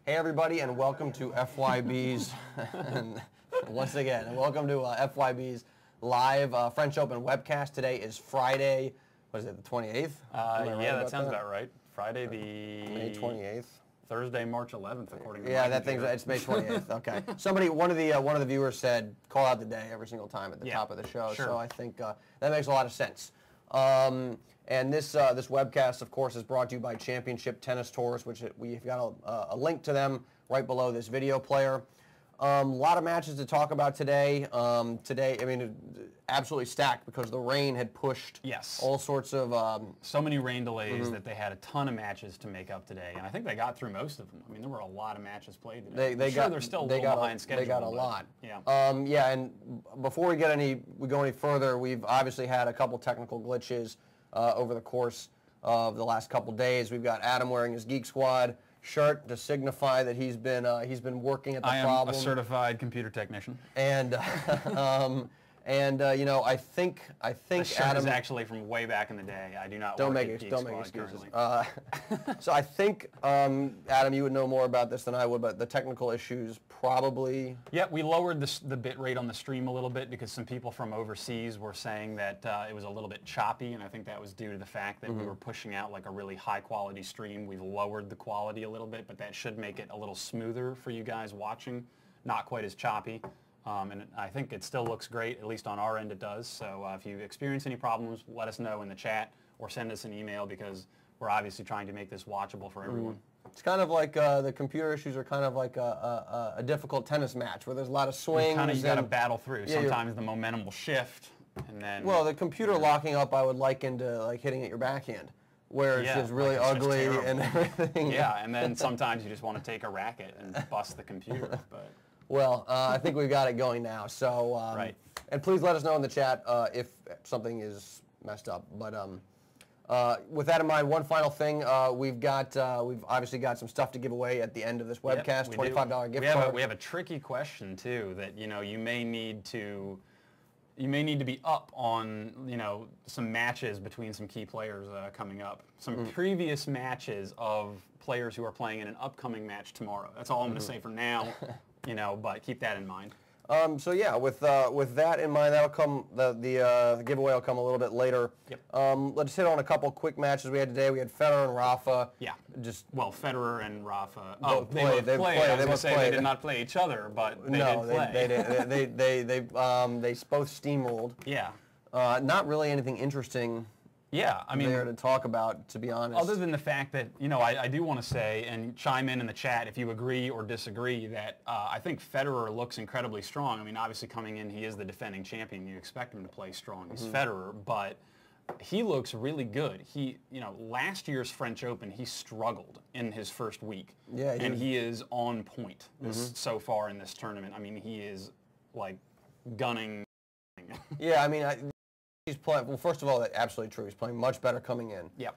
Hey everybody, and welcome to FYB's, and once again, and welcome to FYB's live French Open webcast. Today is Friday, what is it, the 28th? Yeah, that sounds about right. Friday the... May 28th. Thursday, March 11th, according to yeah, that thing's it's May 28th. Okay. One of the viewers said call out the day every single time at the top of the show. Sure. So I think that makes a lot of sense. And this webcast, of course, is brought to you by Championship Tennis Tours, which we've got a link to them right below this video player. A lot of matches to talk about today. Today, I mean, absolutely stacked because the rain had pushed all sorts of... so many rain delays that they had a ton of matches to make up today, and I think they got through most of them. I mean, there were a lot of matches played today. They're still a little behind schedule. They got a lot. Yeah. Yeah, and before we go any further, we've obviously had a couple technical glitches over the course of the last couple days. We've got Adam wearing his Geek Squad shirt to signify that he's been working at the problem. I am a certified computer technician. And you know, I think the shirt Adam is actually from way back in the day. I do not don't work make at Geek don't make Squad excuses. currently. So I think Adam, you would know more about this than I would, but the technical issues probably. Yeah, we lowered the bit rate on the stream a little bit because some people from overseas were saying that it was a little bit choppy, and I think that was due to the fact that we were pushing out like a really high quality stream. We've lowered the quality a little bit, but that should make it a little smoother for you guys watching, not quite as choppy. And I think it still looks great, at least on our end it does. So if you experience any problems, let us know in the chat or send us an email because we're obviously trying to make this watchable for everyone. It's kind of like the computer issues are kind of like a difficult tennis match where there's a lot of swings. You got to battle through. Sometimes the momentum will shift, and then... Well, the computer locking up I would liken to like hitting at your backhand, where it's just really ugly and everything. Yeah, and then sometimes you just want to take a racket and bust the computer, but... Well, I think we've got it going now. So, and please let us know in the chat if something is messed up. But with that in mind, one final thing: we've obviously got some stuff to give away at the end of this webcast. $25 gift card. We have a tricky question too that you may need to be up on some matches between some key players coming up. Some previous matches of players who are playing in an upcoming match tomorrow. That's all I'm going to say for now. But keep that in mind. So yeah, with that in mind, that'll come. The giveaway will come a little bit later. Yep. Let's hit on a couple quick matches we had today. We had Federer and Rafa. Yeah. Federer and Rafa. They both played. They did not play each other, but they did play. They both steamrolled. Yeah. Not really anything interesting. Yeah, I mean, there to talk about, to be honest. Other than the fact that, I do want to say, and chime in the chat if you agree or disagree, that I think Federer looks incredibly strong. I mean, obviously coming in, he is the defending champion. You expect him to play strong. He's Federer, but he looks really good. He, last year's French Open, he struggled in his first week. Yeah, and he is on point so far in this tournament. I mean, he is, like, gunning. Yeah, I mean, he's playing. Well, first of all, that's absolutely true. He's playing much better coming in. Yep.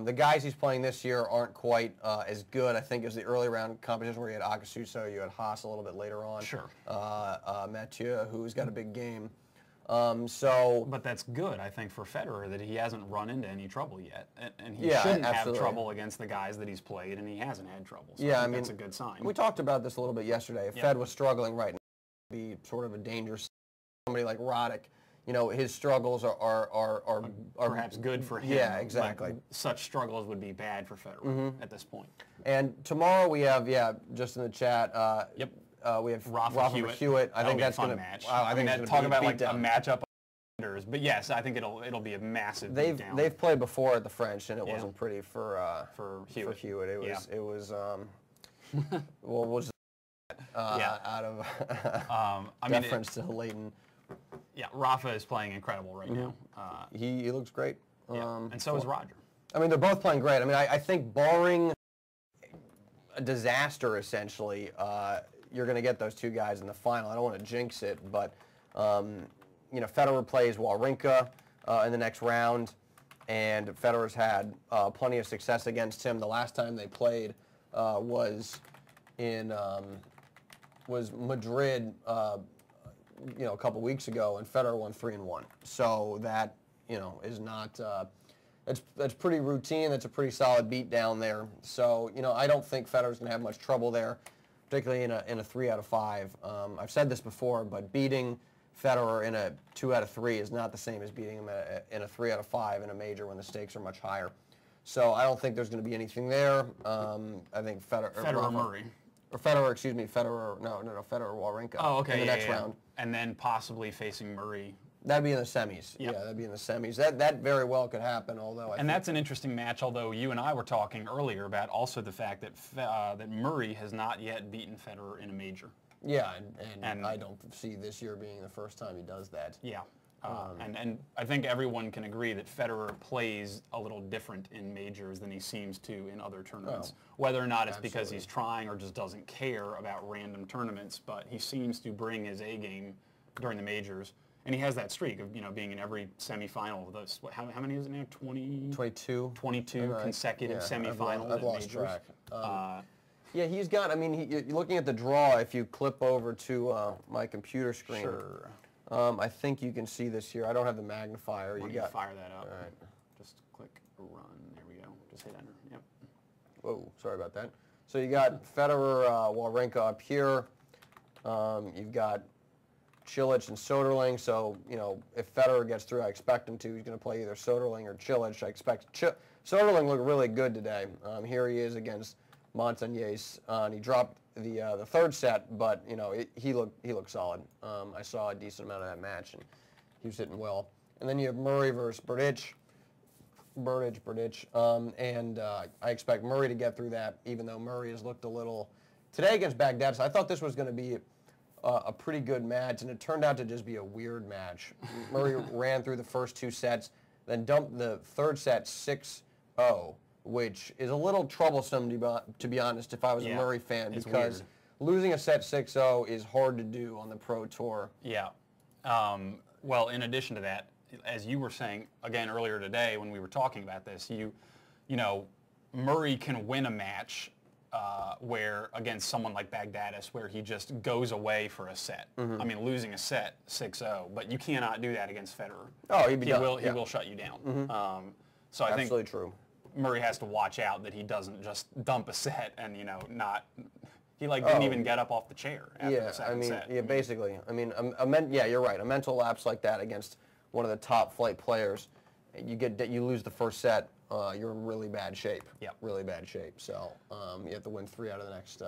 The guys he's playing this year aren't quite as good, I think, as the early round competition where you had Akasuso, you had Haas a little bit later on. Sure. Mathieu, who's got a big game. But that's good, I think, for Federer that he hasn't run into any trouble yet, and he shouldn't have trouble against the guys that he's played, and he hasn't had trouble. So I mean, that's a good sign. We talked about this a little bit yesterday. If Fed was struggling right now, it would be sort of a dangerous. Somebody like Roddick. His struggles are perhaps good for him. Yeah, exactly. Like, such struggles would be bad for Federer at this point. And tomorrow we have, just in the chat, we have Rafa Hewitt. I think that's going to match. I think that's talk about like a matchup of contenders. But yes, I think it'll be a massive. They've played before at the French, and it wasn't pretty for Hewitt. It was well, was out of deference to Leighton. Yeah, Rafa is playing incredible right now. He looks great. And so is Roger. I mean, they're both playing great. I mean, I think barring a disaster, essentially, you're going to get those two guys in the final. I don't want to jinx it, but, Federer plays Wawrinka in the next round, and Federer's had plenty of success against him. The last time they played was Madrid, a couple weeks ago, and Federer won 3-1. So that, is not that's pretty routine. That's a pretty solid beat down there. So, I don't think Federer's going to have much trouble there, particularly in a 3 out of 5. I've said this before, but beating Federer in a 2 out of 3 is not the same as beating him in a 3 out of 5 in a major when the stakes are much higher. So I don't think there's going to be anything there. I think Federer Murray. Or Federer, excuse me, Federer Wawrinka in the next round. And then possibly facing Murray. That'd be in the semis. Yep. Yeah, that'd be in the semis. That very well could happen, although that's an interesting match, although you and I were talking earlier about also the fact that that Murray has not yet beaten Federer in a major. Yeah, and I don't see this year being the first time he does that. Yeah. And I think everyone can agree that Federer plays a little different in majors than he seems to in other tournaments. Whether or not it's because he's trying or just doesn't care about random tournaments, but he seems to bring his A game during the majors. And he has that streak of being in every semifinal of those. How many is it now? 22 consecutive semifinals. I've lost majors. Track. Yeah, he's got. I mean, you're looking at the draw. If you clip over to my computer screen, sure. I think you can see this here. I don't have the magnifier. You got fire that up. All right. Just click run. There we go. Just hit enter. Yep. Whoa, sorry about that. So you got Federer, Wawrinka up here. You've got Cilic and Soderling. So if Federer gets through, I expect him to. He's going to play either Soderling or Cilic. I expect Soderling looked really good today. Here he is against Montañez, and he dropped the third set, but he looked solid. I saw a decent amount of that match, and he was hitting well. And then you have Murray versus Berdych, and I expect Murray to get through that, even though Murray has looked a little today against Baghdadis. I thought this was going to be a pretty good match, and it turned out to just be a weird match. Murray ran through the first 2 sets, then dumped the third set 6-0. Which is a little troublesome, to be honest, if I was a Murray fan, because losing a set 6-0 is hard to do on the Pro Tour. Yeah. Well, in addition to that, as you were saying again earlier today when we were talking about this, Murray can win a match where against someone like Baghdadis, where he just goes away for a set. Mm-hmm. I mean, losing a set 6-0, but you cannot do that against Federer. Oh, he will shut you down. Mm-hmm. So I think absolutely true. Murray has to watch out that he doesn't just dump a set and not. He didn't even get up off the chair after the second set. Yeah, basically. I mean, you're right. A mental lapse like that against one of the top flight players, you lose the first set, you're in really bad shape. Yep. Really bad shape. So you have to win 3 out of the next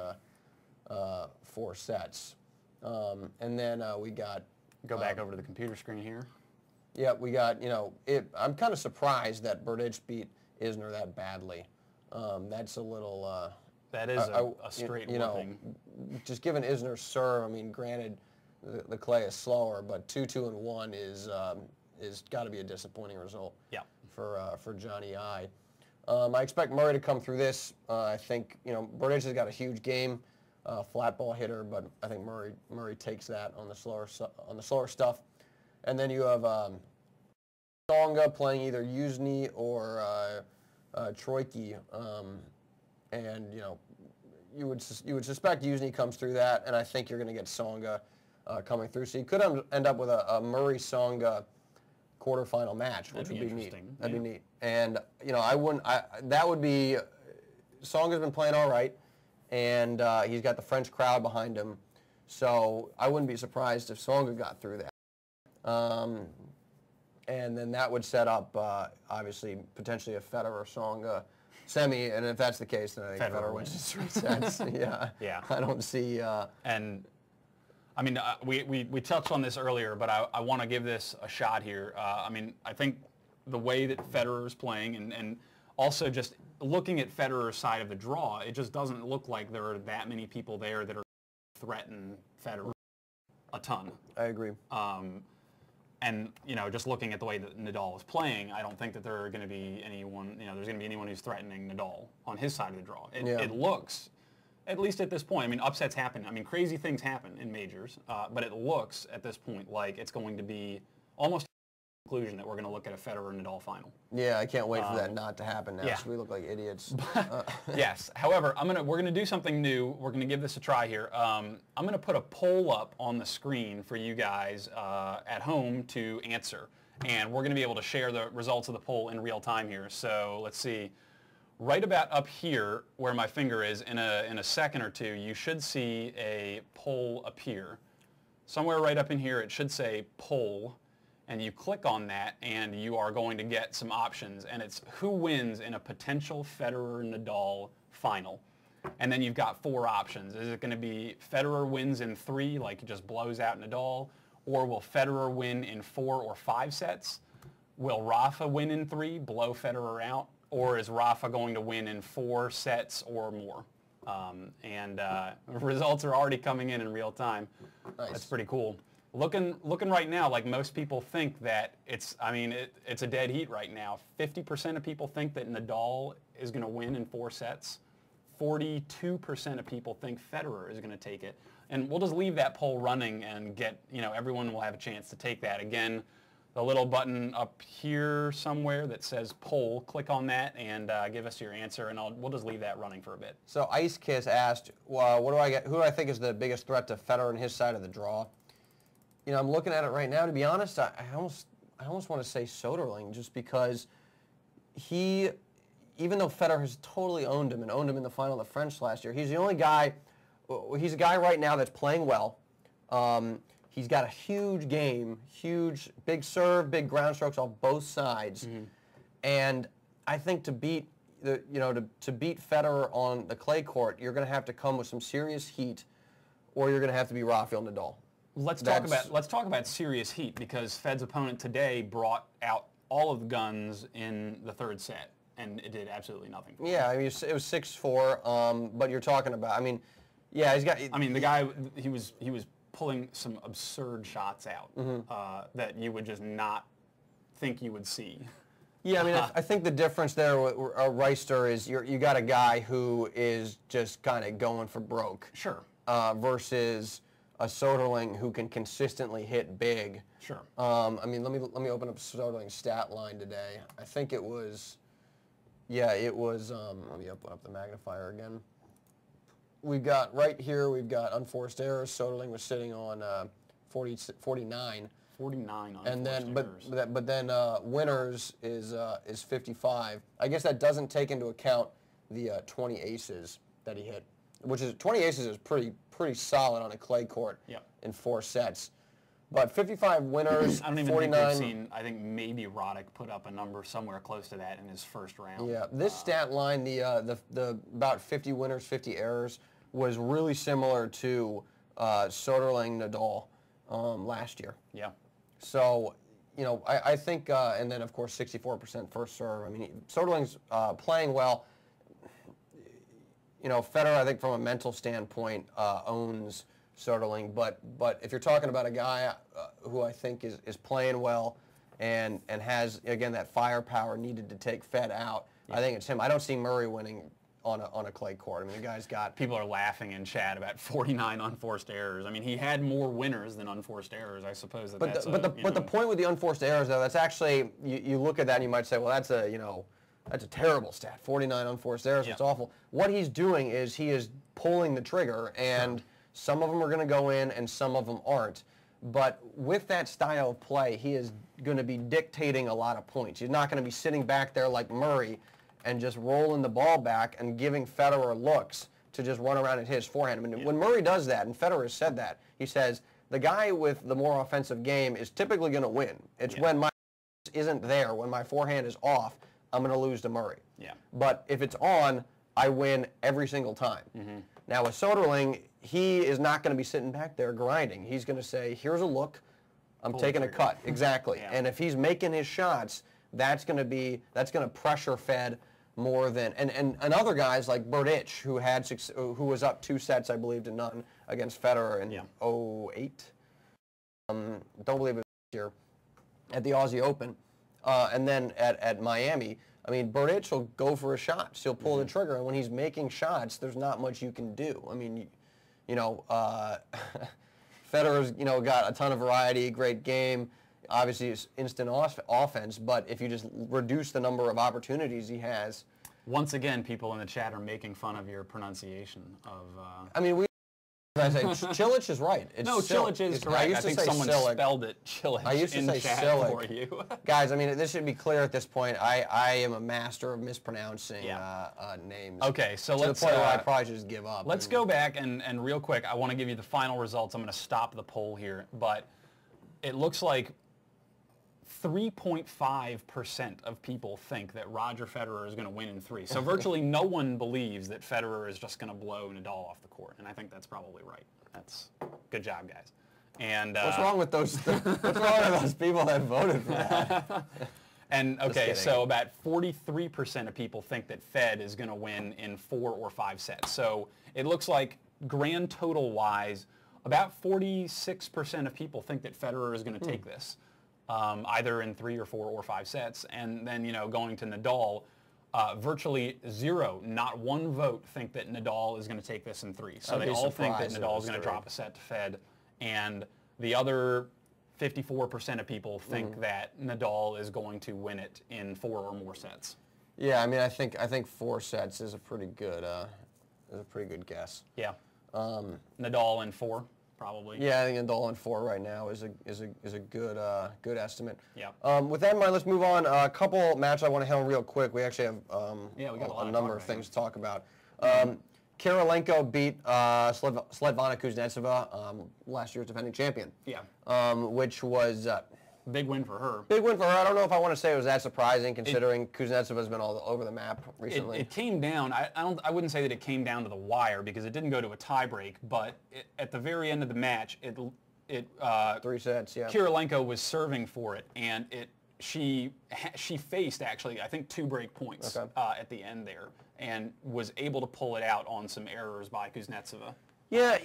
4 sets. And then we got. Go back over to the computer screen here. Yeah, we got. I'm kind of surprised that Berdych beat Isner that badly. That's a little. That is a straight whooping. Just given Isner's serve, I mean, granted, the clay is slower, but 2-2-1 is got to be a disappointing result. Yeah. For Johnny I. I expect Murray to come through this. I think Berdych has got a huge game, flat ball hitter, but I think Murray takes that on the slower stuff. And then you have Tsonga playing either Jusny or Troicki, and you would suspect Jusny comes through that, and I think you're going to get Tsonga coming through. So you could end up with a Murray-Tsonga quarterfinal match, which would be neat. That'd be neat. And that would be. Tsonga's been playing all right, and he's got the French crowd behind him, so I wouldn't be surprised if Tsonga got through that. And then that would set up, obviously, potentially a Federer-Tsonga semi, and if that's the case, then I think Federer wins 3 sets. Yeah. Yeah. I don't see. And I mean, we touched on this earlier, but I want to give this a shot here. I mean, I think the way that Federer is playing, and also just looking at Federer's side of the draw, it just doesn't look like there are that many people there that are threaten Federer a ton. I agree. And just looking at the way that Nadal is playing, I don't think that there are going to be anyone. There's going to be anyone who's threatening Nadal on his side of the draw. It looks, at least at this point. I mean, upsets happen. I mean, crazy things happen in majors, but it looks at this point like it's going to be almost a conclusion that we're going to look at a Federer-Nadal final. Yeah, I can't wait for that not to happen now. Yeah. So we look like idiots. Yes. However, we're going to do something new. We're going to give this a try here. I'm going to put a poll up on the screen for you guys at home to answer. and we're going to be able to share the results of the poll in real time here. So let's see. Right about up here where my finger is, in a second or two, you should see a poll appear. Somewhere right up in here it should say poll, and you click on that and you are going to get some options, and it's who wins in a potential Federer-Nadal final. And then you've got 4 options. Is it going to be Federer wins in 3, like he just blows out Nadal, or will Federer win in 4 or 5 sets? Will Rafa win in 3, blow Federer out? Or is Rafa going to win in 4 sets or more? Results are already coming in real time. Nice. That's pretty cool. Looking right now, like most people think that it's a dead heat right now. 50% of people think that Nadal is going to win in 4 sets. 42% of people think Federer is going to take it. And we'll just leave that poll running and everyone will have a chance to take that. Again, the little button up here somewhere that says poll, click on that and give us your answer, and we'll just leave that running for a bit. So Ice Kiss asked, well, who do I think is the biggest threat to Federer and his side of the draw? I'm looking at it right now. To be honest, I almost want to say Soderling, just because even though Federer has totally owned him in the final of the French last year, he's the only guy. He's a guy right now that's playing well. He's got a huge game, big serve, big ground strokes on both sides, and I think to beat Federer on the clay court, you're going to have to come with some serious heat, or you're going to have to be Rafael Nadal. Let's talk about serious heat, because Fed's opponent today brought out all of the guns in the 3rd set, and it did absolutely nothing. Yeah, I mean it was 6-4, but you're talking about. Yeah, he's got. The guy he was pulling some absurd shots out that you would just not think you would see. Yeah, I think the difference there with Reister is you got a guy who is just kind of going for broke. Sure. Versus a Soderling who can consistently hit big. Sure. Let me open up Soderling's stat line today. I think it was. Yeah, it was. Let me open up the magnifier again. We've got unforced errors. Soderling was sitting on 49. 49 unforced and then, errors. But then winners is 55. I guess that doesn't take into account the 20 aces that he hit, which is 20 aces is pretty solid on a clay court in 4 sets. But 55 winners, I don't even 49. think we've seen. I think maybe Roddick put up a number somewhere close to that in his first round. Yeah, this stat line, the about 50 winners, 50 errors, was really similar to Soderling Nadal last year. Yeah. So, I think, and then of course 64% first serve. Soderling's playing well. Federer, I think from a mental standpoint, owns Soderling, but if you're talking about a guy who I think is playing well and has, again, that firepower needed to take Fed out, I think it's him. I don't see Murray winning on a clay court. The guy's got. People are laughing in chat about 49 unforced errors. he had more winners than unforced errors. I suppose that's. But the point with the unforced errors, though, that's actually you look at that and you might say, well, that's a terrible stat. 49 unforced errors. It's awful. What he's doing is he is pulling the trigger, and some of them are going to go in and some of them aren't. But with that style of play, he is going to be dictating a lot of points. He's not going to be sitting back there like Murray and just rolling the ball back and giving Federer looks to just run around and hit his forehand. When Murray does that, and Federer has said that, he says, the guy with the more offensive game is typically going to win. It's when my isn't there, when my forehand is off, I'm going to lose to Murray. Yeah. But if it's on, I win every single time. Now with Soderling, he is not going to be sitting back there grinding. He's going to say, here's a look, I'm taking a cut. Exactly. And if he's making his shots, that's going to pressure Fed more than and other guys like Berdych, who was up 2 sets, I believe, to none against Federer in 08. Don't believe it was this year at the Aussie Open, and then at Miami. Berdych will go for his shots. He'll pull the trigger, and when he's making shots, there's not much you can do. Federer's got a ton of variety, great game. Obviously, it's instant offense, but if you just reduce the number of opportunities he has. Once again, people in the chat are making fun of your pronunciation of. I say Cilic is right. It's no, Cilic is correct. I think someone spelled it Cilic. I used to say chat Cilic. For you. Guys, I mean, this should be clear at this point. I am a master of mispronouncing names. Okay, so to let's. the point where I probably should just give up. Let's go back and real quick. I want to give you the final results. I'm going to stop the poll here, but it looks like 3.5% of people think that Roger Federer is going to win in 3. So virtually no one believes that Federer is just going to blow Nadal off the court, and I think that's probably right. That's good job, guys. And what's wrong with those? What's wrong with those people that voted for that? And okay, so about 43% of people think that Fed is going to win in 4 or 5 sets. So it looks like grand total wise, about 46% of people think that Federer is going to take this. Either in 3 or 4 or 5 sets. And then, going to Nadal, virtually 0, not 1 vote think that Nadal is going to take this in 3. So they all think that Nadal is going to drop a set to Fed. And the other 54% of people think that Nadal is going to win it in 4 or more sets. Yeah, I mean, I think 4 sets is a pretty good guess. Yeah. Nadal in 4. Probably. Yeah, I think Nadal in 4 right now is a good estimate. Yeah. With that in mind, let's move on. A couple matches I want to hit on real quick. We actually have we got a number of things to talk about. Kirilenko beat Svetlana Kuznetsova, last year's defending champion. Yeah. Which was big win for her. Big win for her. I don't know if I want to say it was that surprising, considering Kuznetsova has been all over the map recently. It came down. I wouldn't say that it came down to the wire because it didn't go to a tiebreak. But at the very end of the match, 3 sets. Yeah. Kirilenko was serving for it, and she faced actually I think 2 break points at the end there, and was able to pull it out on some errors by Kuznetsova. Yeah,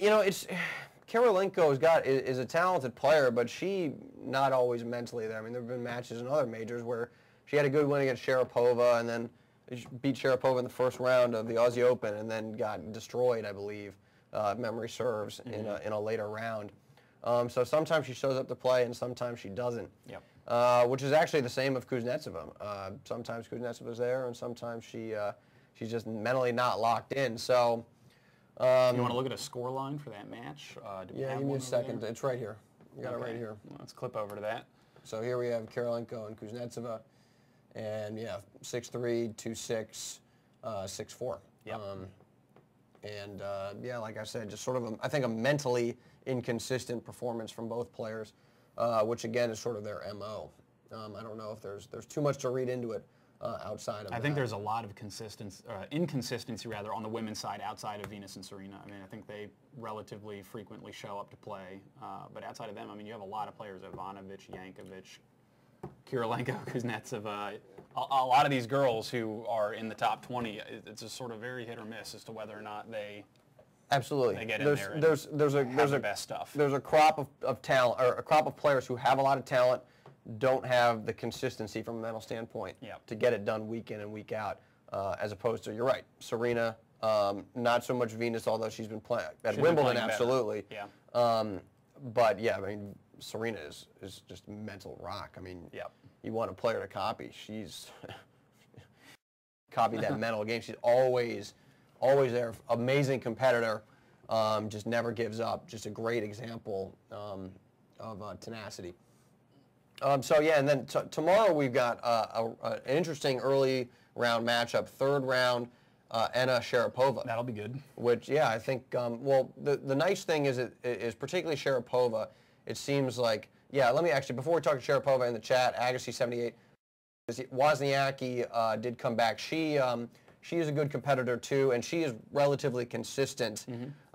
Kirilenko is a talented player, but she not always mentally there. I mean, there have been matches in other majors where she had a good win against Sharapova, and then she beat Sharapova in the first round of the Aussie Open, and then got destroyed, I believe, if memory serves, in a later round. So sometimes she shows up to play, and sometimes she doesn't. Yep. Which is actually the same of Kuznetsova. Sometimes Kuznetsova's there, and sometimes she's just mentally not locked in. So. You want to look at a score line for that match? Yeah, give me a second. It's right here. You got it right here. Let's clip over to that. So here we have Kirilenko and Kuznetsova, and 6-3, 2-6, 6-4. Yep. Like I said, just sort of I think a mentally inconsistent performance from both players, which again is sort of their MO. I don't know if there's too much to read into it. Outside of I think there's a lot of inconsistency rather on the women's side outside of Venus and Serena. I mean, I think they relatively frequently show up to play, but outside of them, I mean, you have a lot of players: Ivanovic, Yankovic, Kirilenko, Kuznetsova. A lot of these girls who are in the top 20, it's a sort of very hit or miss as to whether or not they absolutely they get in there's there and there's the best stuff. There's a crop of talent, or a crop of players who have a lot of talent, don't have the consistency from a mental standpoint to get it done week in and week out, as opposed to, you're right, Serena, not so much Venus, although she's been playing at Wimbledon, absolutely. Yeah. But yeah, I mean, Serena is just mental rock. I mean, you want a player to copy. She's copied that mental game. She's always there. Amazing competitor, just never gives up. Just a great example of tenacity. And then tomorrow we've got an interesting early round matchup, 3rd round, Anna Sharapova. That'll be good. Which, I think, the nice thing is particularly Sharapova, it seems like, let me actually, before we talk to Sharapova in the chat, Agassi78, Wozniacki did come back. She is a good competitor too, and she is relatively consistent.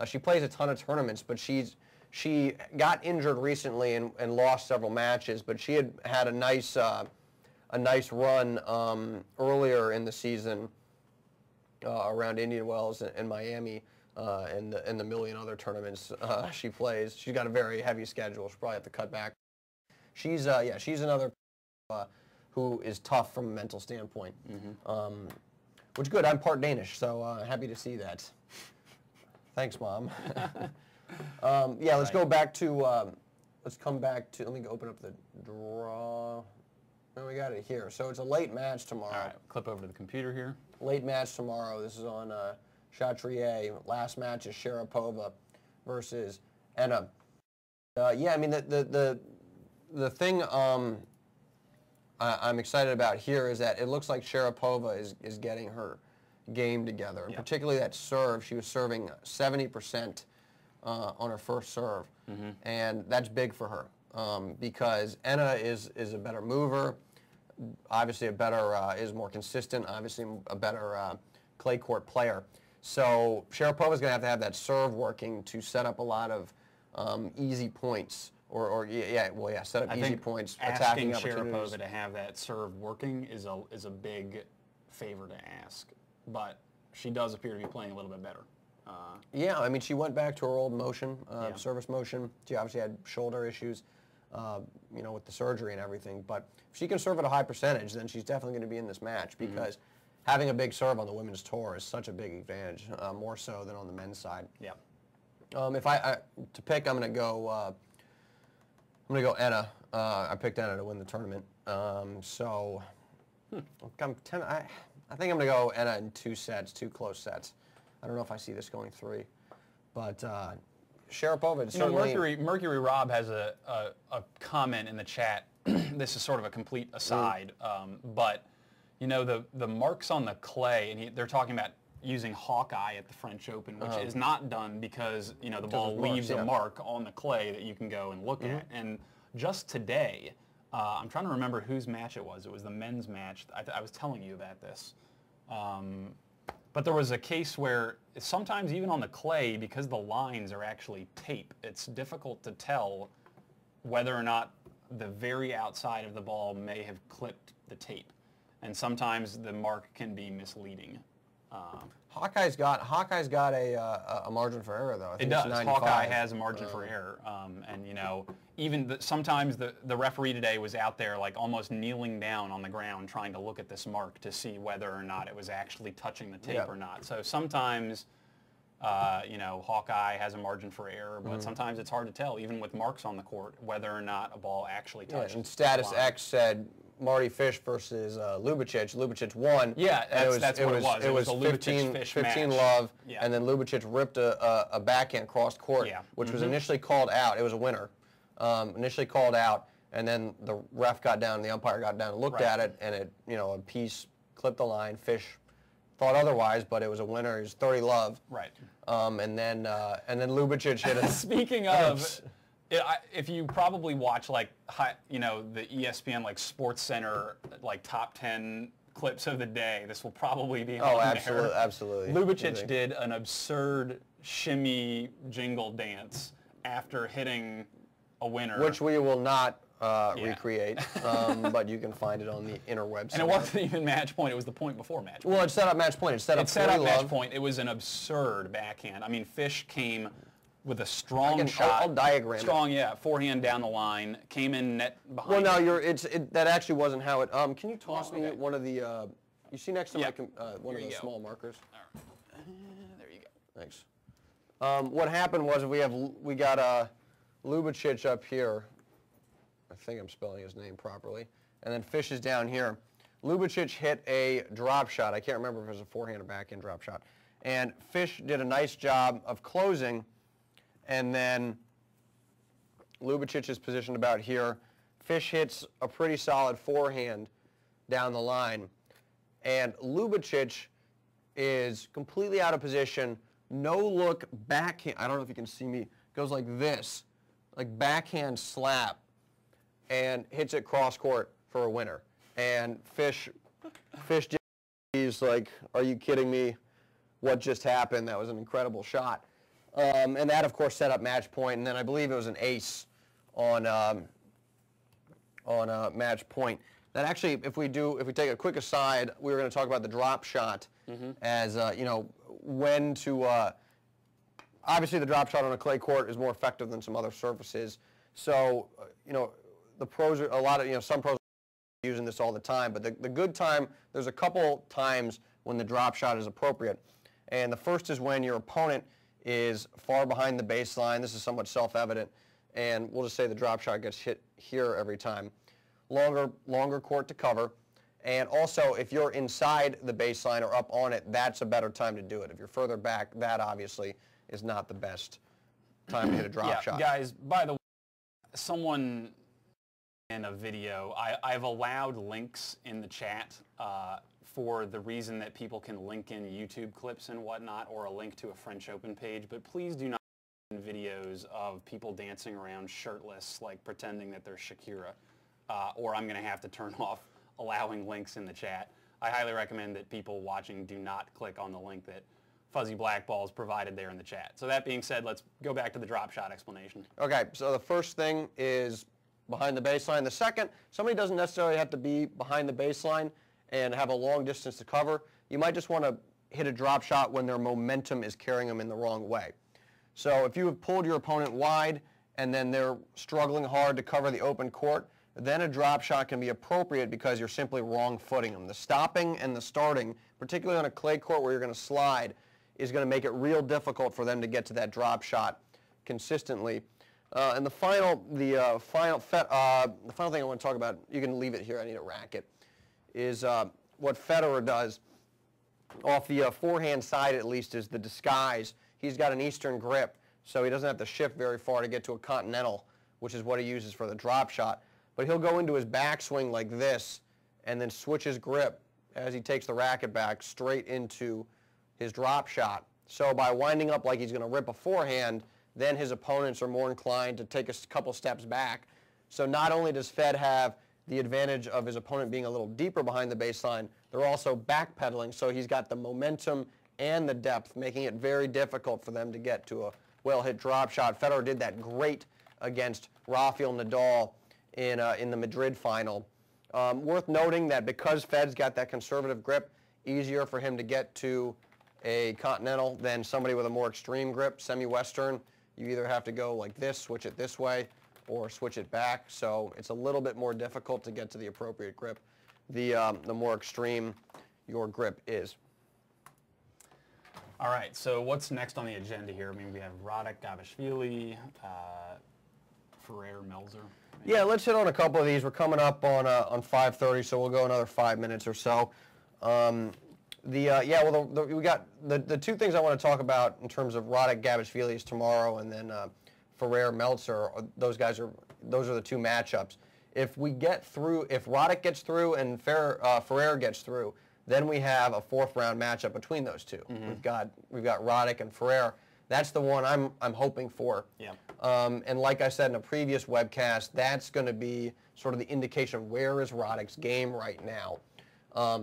She plays a ton of tournaments, but she got injured recently and lost several matches, but she had a nice run earlier in the season around Indian Wells and Miami and the million other tournaments she plays. She's got a very heavy schedule. She'll probably have to cut back. She's another who is tough from a mental standpoint. Which good. I'm part Danish, so happy to see that. Thanks, Mom. Let's go back to, let's come back to, let me open up the draw. No, we got it here. So it's a late match tomorrow. All right, clip over to the computer here. Late match tomorrow. This is on Chatrier. Last match is Sharapova versus Enna. Yeah, I mean, the thing I'm excited about here is that it looks like Sharapova is getting her game together, and particularly that serve. She was serving 70% on her first serve, and that's big for her because Enna is a better mover, obviously is more consistent, obviously a better clay court player. So Sharapova's going to have that serve working to set up a lot of easy points, set up easy points, attacking opportunities. Sharapova to have that serve working is a big favor to ask, but she does appear to be playing a little bit better. Yeah, I mean, she went back to her old motion, service motion. She obviously had shoulder issues, with the surgery and everything. But if she can serve at a high percentage, then she's definitely going to be in this match because having a big serve on the women's tour is such a big advantage, more so than on the men's side. Yeah. If I to pick, I'm going to go Enna. I picked Enna to win the tournament. I'm I think I'm going to go Enna in 2 sets, 2 close sets. I don't know if I see this going 3, but Sharapova certainly. Mercury Rob has a comment in the chat. This is sort of a complete aside, but the marks on the clay, and they're talking about using Hawkeye at the French Open, which is not done because the ball leaves a mark on the clay that you can go and look at. And just today, I'm trying to remember whose match it was. It was the men's match. I was telling you about this. But there was a case where sometimes even on the clay, because the lines are actually tape, it's difficult to tell whether or not the very outside of the ball may have clipped the tape. And sometimes the mark can be misleading. Hawkeye's got a margin for error, though. I think it does. It's 95. Hawkeye has a margin for error, and even sometimes the referee today was out there like almost kneeling down on the ground trying to look at this mark to see whether or not it was actually touching the tape or not. So sometimes, Hawkeye has a margin for error, but sometimes it's hard to tell, even with marks on the court, whether or not a ball actually touched. Yeah, and Status X said Marty Fish versus Lubicic. Lubicic won. Yeah, that's what it was. It was a Lubicic-Fish 15 love, and then Lubicic ripped a backhand cross court, which was initially called out. It was a winner. Initially called out, and then the ref got down, the umpire got down and looked at it, and it, a piece clipped the line. Fish thought otherwise, but it was a winner. It was 30 love. Right. And then Lubicic hit it. Speaking of. If you probably watch the ESPN Sports Center top 10 clips of the day, this will probably be on there. Absolutely. Lubicic did an absurd shimmy jingle dance after hitting a winner, which we will not recreate, but you can find it on the interwebs. And it wasn't even match point; it was the point before match point. Well, it set up match point. It set up match point. It was an absurd backhand. I mean, Fish came with a strong shot. I'll diagram strong, forehand down the line, came in net behind. Well, no, that actually wasn't how it. Can you toss me one of the? You see next to my one of the small markers. All right. There you go. Thanks. What happened was we got Lubicic up here. I think I'm spelling his name properly. And then Fish is down here. Lubicic hit a drop shot. I can't remember if it was a forehand or backhand drop shot. And Fish did a nice job of closing. And then Lubicic is positioned about here. Fish hits a pretty solid forehand down the line. And Lubicic is completely out of position. No look backhand. I don't know if you can see me. Goes like this, like backhand slap, and hits it cross court for a winner. And Fish he's like, are you kidding me? What just happened? That was an incredible shot. And that, of course, set up match point. And then I believe it was an ace on match point. That actually, if we take a quick aside, we were going to talk about the drop shot as when to. Obviously, the drop shot on a clay court is more effective than some other surfaces. So the pros are some pros are using this all the time. But the good time, there's a couple times when the drop shot is appropriate, and the first is when your opponent is far behind the baseline. This is somewhat self-evident, and we'll just say the drop shot gets hit here every time. Longer court to cover, and also if you're inside the baseline or up on it, that's a better time to do it. If you're further back, that obviously is not the best time to hit a drop shot. Guys, by the way, someone in a video, I've allowed links in the chat for the reason that people can link in YouTube clips and whatnot, or a link to a French Open page, but please do not send videos of people dancing around shirtless, like pretending that they're Shakira, or I'm going to have to turn off allowing links in the chat. I highly recommend that people watching do not click on the link that Fuzzy Blackball is provided there in the chat. So that being said, let's go back to the drop shot explanation. Okay, so the first thing is behind the baseline. The second, somebody doesn't necessarily have to be behind the baseline and have a long distance to cover. You might just want to hit a drop shot when their momentum is carrying them in the wrong way. So if you have pulled your opponent wide and then they're struggling hard to cover the open court, then a drop shot can be appropriate because you're simply wrong footing them. The stopping and the starting, particularly on a clay court where you're going to slide, is going to make it real difficult for them to get to that drop shot consistently. And the final thing I want to talk about, you can leave it here, I need a racket, is what Federer does off the forehand side, at least, is the disguise. He's got an Eastern grip, so he doesn't have to shift very far to get to a continental, which is what he uses for the drop shot. But he'll go into his backswing like this and then switch his grip as he takes the racket back straight into his drop shot. So by winding up like he's going to rip a forehand, then his opponents are more inclined to take a couple steps back. So not only does Fed have the advantage of his opponent being a little deeper behind the baseline, they're also backpedaling, so he's got the momentum and the depth, making it very difficult for them to get to a well-hit drop shot. Federer did that great against Rafael Nadal in the Madrid final. Worth noting that because Fed's got that conservative grip, easier for him to get to a continental than somebody with a more extreme grip, semi-Western. You either have to go like this, switch it this way, or switch it back. So it's a little bit more difficult to get to the appropriate grip, the more extreme your grip is. All right, so what's next on the agenda here? I mean, we have Roddick, Gabashvili, Ferrer, Melzer. Yeah, let's hit on a couple of these. We're coming up on 5:30, so we'll go another 5 minutes or so. We got the two things I want to talk about in terms of Roddick, Gabashvili is tomorrow, and then Ferrer, Melzer. Those are the two matchups. If we get through, if Roddick gets through and Ferrer gets through, then we have a fourth round matchup between those two. Mm-hmm. We've got Roddick and Ferrer. That's the one I'm hoping for. Yeah. And like I said in a previous webcast, that's going to be sort of the indication of where is Roddick's game right now.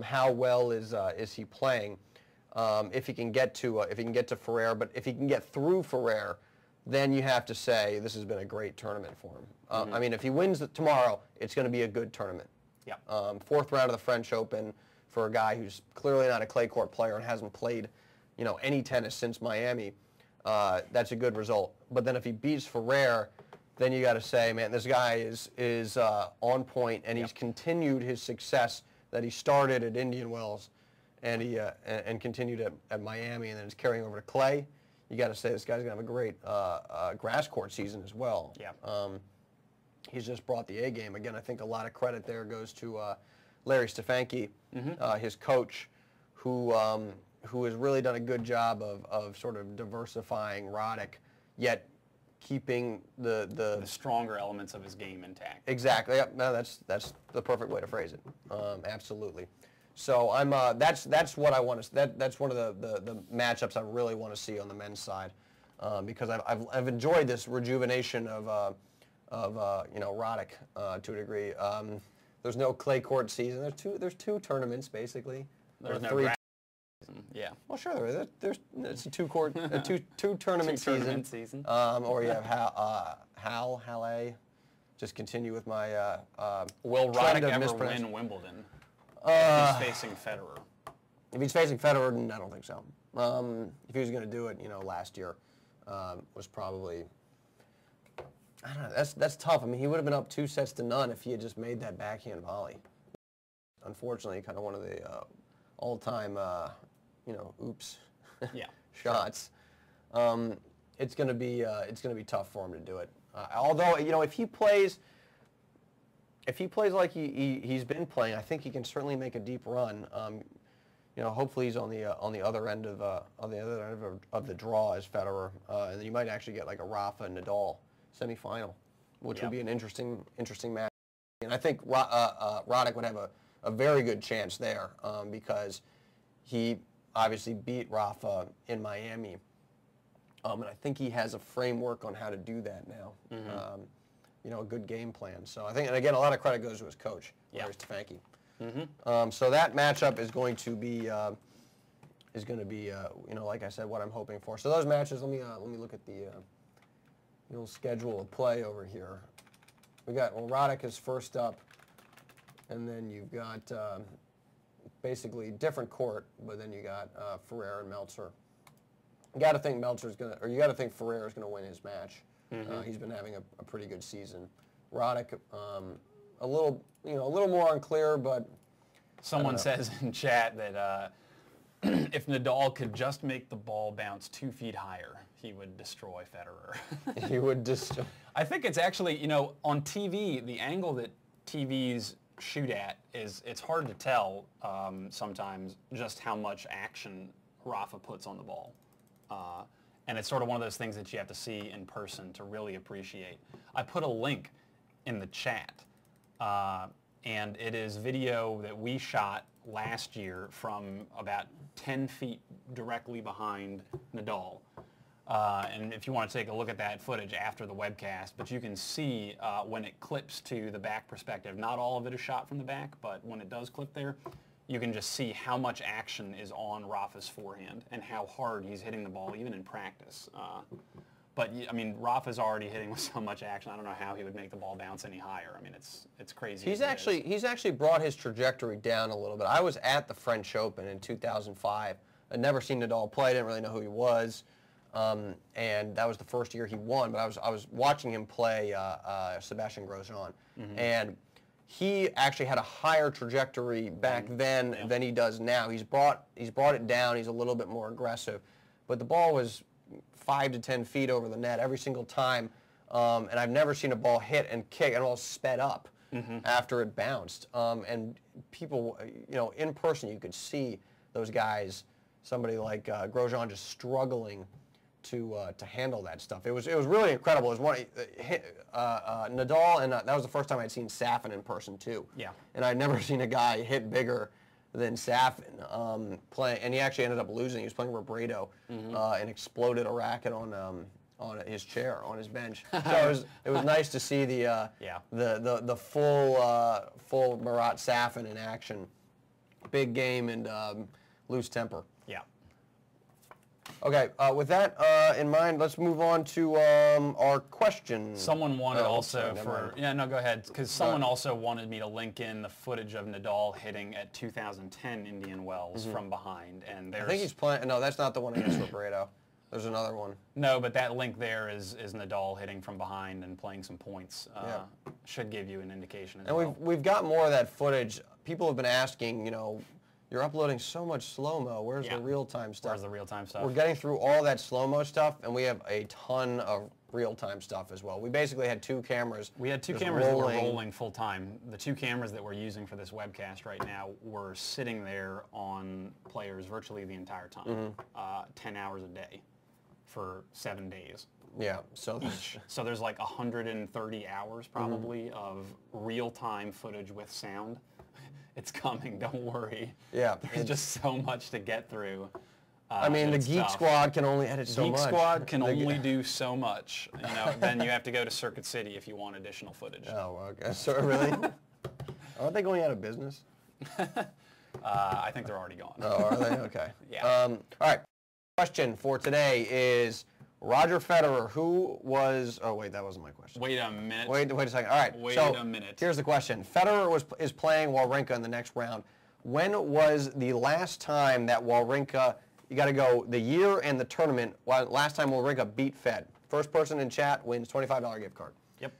How well is he playing? If he can get to Ferrer, but if he can get through Ferrer, then you have to say this has been a great tournament for him. I mean, if he wins tomorrow, it's going to be a good tournament. Yeah. Fourth round of the French Open for a guy who's clearly not a clay court player and hasn't played, any tennis since Miami. That's a good result. But then if he beats Ferrer, then you got to say, man, this guy is on point, and he's continued his success that he started at Indian Wells, and he continued at Miami, and then is carrying over to clay. You got to say this guy's gonna have a great grass court season as well. Yeah. He's just brought the A game again. I think a lot of credit there goes to Larry Stefanski, his coach, who has really done a good job of sort of diversifying Roddick, yet keeping the stronger elements of his game intact. Exactly. Yep. No, that's the perfect way to phrase it. Absolutely. So that's what I want to. That's one of the matchups I really want to see on the men's side, because I've enjoyed this rejuvenation of Roddick to a degree. There's no clay court season. There's two tournaments basically. There's no three. Yeah. Well, sure. It's a two tournament season. Or you have Halle. Just continue with my. Will Roddick ever win Wimbledon? If he's facing Federer. If he's facing Federer, I don't think so. If he was going to do it, last year was probably. I don't know. That's tough. I mean, he would have been up 2-0 if he had just made that backhand volley. Unfortunately, kind of one of the all-time, oops, shots. It's going to be tough for him to do it. Although, if he plays like he's been playing, I think he can certainly make a deep run. hopefully he's on the other end of the draw as Federer, and then you might actually get like a Rafa and Nadal semifinal, which would be an interesting match. And I think Roddick would have a very good chance there because he obviously beat Rafa in Miami, and I think he has a framework on how to do that now. A good game plan. So I think, and again, a lot of credit goes to his coach, Larry Stefanski. So that matchup is going to be, like I said, what I'm hoping for. So those matches, let me look at the little schedule of play over here. We got, Roddick is first up, and then you've got basically different court, but then you got Ferrer and Meltzer. You got to think you got to think Ferrer is going to win his match. He's been having a pretty good season. Roddick, a little more unclear, but someone says in chat that if Nadal could just make the ball bounce 2 feet higher, he would destroy Federer. He would destroy. I think it's actually, on TV, the angle that TVs shoot at it's hard to tell sometimes just how much action Rafa puts on the ball. And it's sort of one of those things that you have to see in person to really appreciate. I put a link in the chat, and it is video that we shot last year from about 10 feet directly behind Nadal. And if you want to take a look at that footage after the webcast, but you can see when it clips to the back perspective, not all of it is shot from the back, but when it does clip there, you can just see how much action is on Rafa's forehand and how hard he's hitting the ball, even in practice. But I mean, Rafa's already hitting with so much action. I don't know how he would make the ball bounce any higher. I mean, it's crazy. He's actually brought his trajectory down a little bit. I was at the French Open in 2005. I'd never seen Nadal play. I didn't really know who he was, and that was the first year he won. But I was watching him play Sebastian Grosjean, and he actually had a higher trajectory back then than he does now. He's brought it down. He's a little bit more aggressive, but the ball was 5 to 10 feet over the net every single time, and I've never seen a ball hit and kick and all sped up after it bounced. And people, in person, you could see those guys. Somebody like Grosjean just struggling to handle that stuff. It was really incredible. It was Nadal, and that was the first time I'd seen Safin in person too. Yeah. And I'd never seen a guy hit bigger than Safin playing, and he actually ended up losing. He was playing Robredo and exploded a racket on his chair, on his bench. So it was nice to see the full Marat Safin in action. Big game and lose temper. Yeah. Okay, with that in mind, let's move on to our question. Someone wanted go ahead, because someone also wanted me to link in the footage of Nadal hitting at 2010 Indian Wells from behind, and I think he's playing. No, that's not the one against Robredo. There's another one. No, but that link there is Nadal hitting from behind and playing some points. Should give you an indication as well. And we've got more of that footage. People have been asking, you're uploading so much slow-mo. Where's the real-time stuff? Where's the real-time stuff? We're getting through all that slow-mo stuff, and we have a ton of real-time stuff as well. We basically had 2 cameras. We had 2 cameras that were rolling full-time. The 2 cameras that we're using for this webcast right now were sitting there on players virtually the entire time, 10 hours a day for 7 days. Yeah. So So there's like 130 hours probably of real-time footage with sound. It's coming, don't worry. Yeah. There's just so much to get through. I mean, the Geek Squad can only edit so much. Geek Squad can only do so much. Then you have to go to Circuit City if you want additional footage. Oh, okay. So really? Aren't they going out of business? I think they're already gone. Oh, are they? Okay. Yeah. All right. Question for today is Roger Federer, who was... Oh, wait, that wasn't my question. Wait a minute. Wait a second. All right. Wait a minute. Here's the question. Federer is playing Wawrinka in the next round. When was the last time that Wawrinka... You got to go the year and the tournament. Last time Wawrinka beat Fed. First person in chat wins $25 gift card. Yep.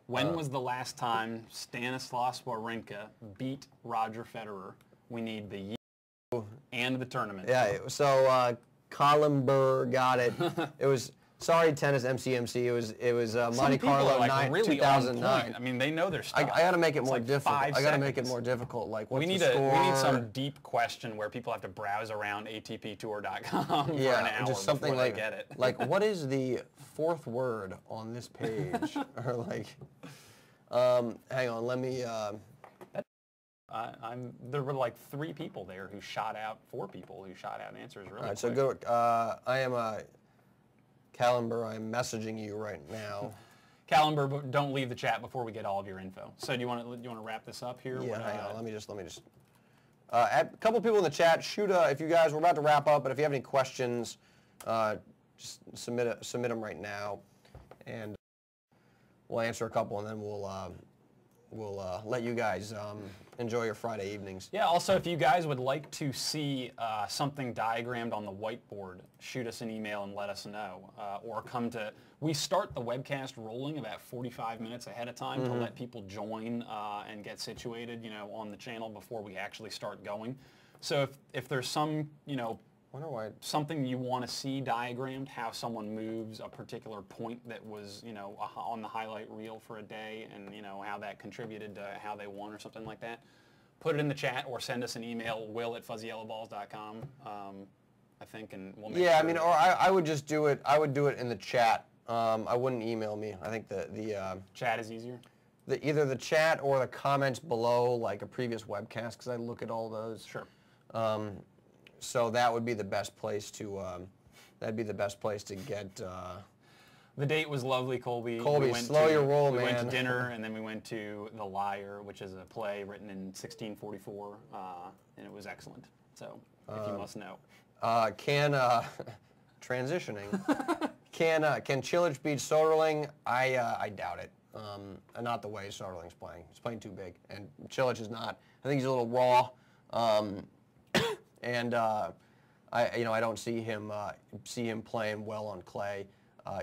When was the last time Stanislas Wawrinka beat Roger Federer? We need the year and the tournament. Yeah. So... Collenberg got it. It was Sorry, tennis MCMC. It was Some Monte people are, Carlo like, really on 2009. point. I mean, they know their stuff. I got to make it It's more like difficult. 5 I got to make it seconds. more difficult. Like, what's We need the score? we need some deep question where people have to browse around Atptour.com for an hour just something before like they get it. like what is the 4th word on this page? Or like, hang on, let me. There were like 3 people there who shot out, 4 people who shot out answers really All right, quick. so go. I am Calamber. I'm messaging you right now. Calamber, don't leave the chat before we get all of your info. So do you want to wrap this up here? Yeah, hang on. Let me just. A couple people in the chat. Shoot, if you guys, we're about to wrap up, but if you have any questions, just submit them right now, and we'll answer a couple, and then we'll let you guys enjoy your Friday evenings. Yeah, also, if you guys would like to see something diagrammed on the whiteboard, shoot us an email and let us know. Or come to, we start the webcast rolling about 45 minutes ahead of time to let people join and get situated, on the channel before we actually start going. So if there's some, Wonder why. something you want to see diagrammed, how someone moves a particular point that was, on the highlight reel for a day, and how that contributed to how they won or something like that, put it in the chat or send us an email, will@fuzzyyellowballs.com, I think, and we'll make Yeah, sure I mean, or I would just do it. I would do it in the chat. I wouldn't email me. I think the chat is easier. either the chat or the comments below, like a previous webcast, because I look at all those. Sure. So that would be the best place to. That'd be the best place to get. The date was lovely, Colby. Colby, slow your roll, we man. went to dinner, and then we went to The Liar, which is a play written in 1644, and it was excellent. So, if you must know. Transitioning. Can Cilic beat Soderling? I doubt it. Not the way Soderling's playing. He's playing too big, and Cilic is not. I think he's a little raw, and I don't see him playing well on clay.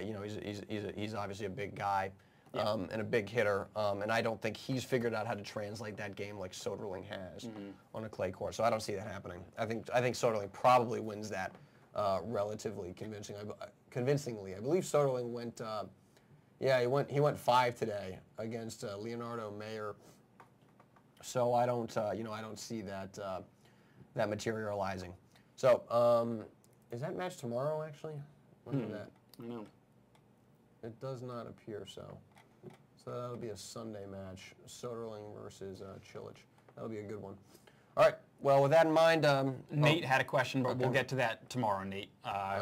He's obviously a big guy, and a big hitter, and I don't think he's figured out how to translate that game like Soderling has on a clay court. So I don't see that happening. I think Soderling probably wins that relatively convincingly. I believe Soderling went. He went 5 today against Leonardo Mayer. So I don't see that that materializing. So is that match tomorrow actually? Look at that. I know. It does not appear so. So that'll be a Sunday match, Soderling versus Cilic. That'll be a good one. All right. Well, with that in mind, Nate had a question, but we'll get to that tomorrow, Nate.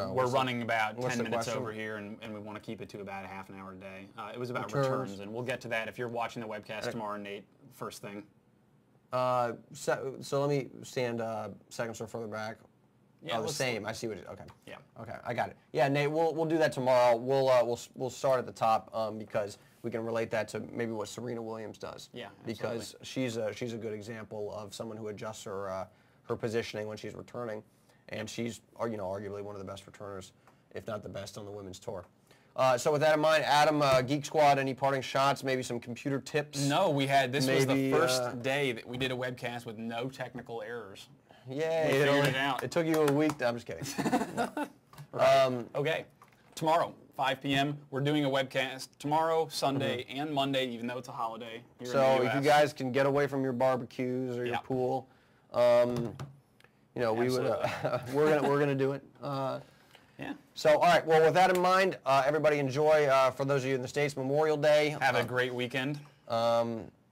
We're running about 10 minutes over here, and we want to keep it to about a half an hour a day. It was about returns, and we'll get to that if you're watching the webcast tomorrow, Nate, first thing. So let me stand seconds or further back. Yeah, the same. I see what. Okay. Yeah. Okay, I got it. Yeah, Nate, we'll do that tomorrow. We'll start at the top because we can relate that to maybe what Serena Williams does. Yeah, because she's a good example of someone who adjusts her positioning when she's returning, and she's arguably one of the best returners, if not the best, on the women's tour. So with that in mind, Adam, Geek Squad, any parting shots? Maybe some computer tips? No, this was the first day that we did a webcast with no technical errors. Yay! We figured it out. It took you a week. I'm just kidding. No. Right. Okay. Tomorrow, 5 p.m. We're doing a webcast tomorrow, Sunday, and Monday, even though it's a holiday here in the US. If you guys can get away from your barbecues or your pool, we would. we're gonna do it. Yeah. So, all right. Well, with that in mind, everybody enjoy. For those of you in the States, Memorial Day. Have a great weekend.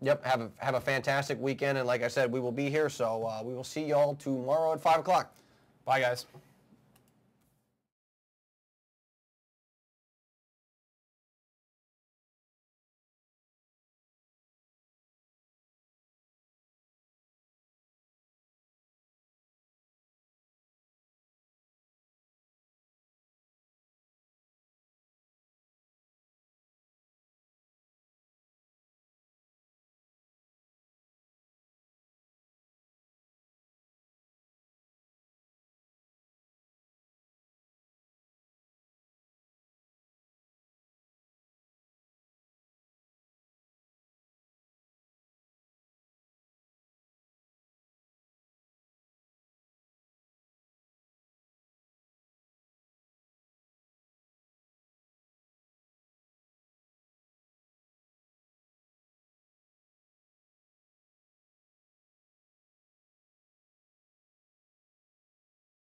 Yep. Have a fantastic weekend, and like I said, we will be here. So we will see y'all tomorrow at 5 o'clock. Bye, guys.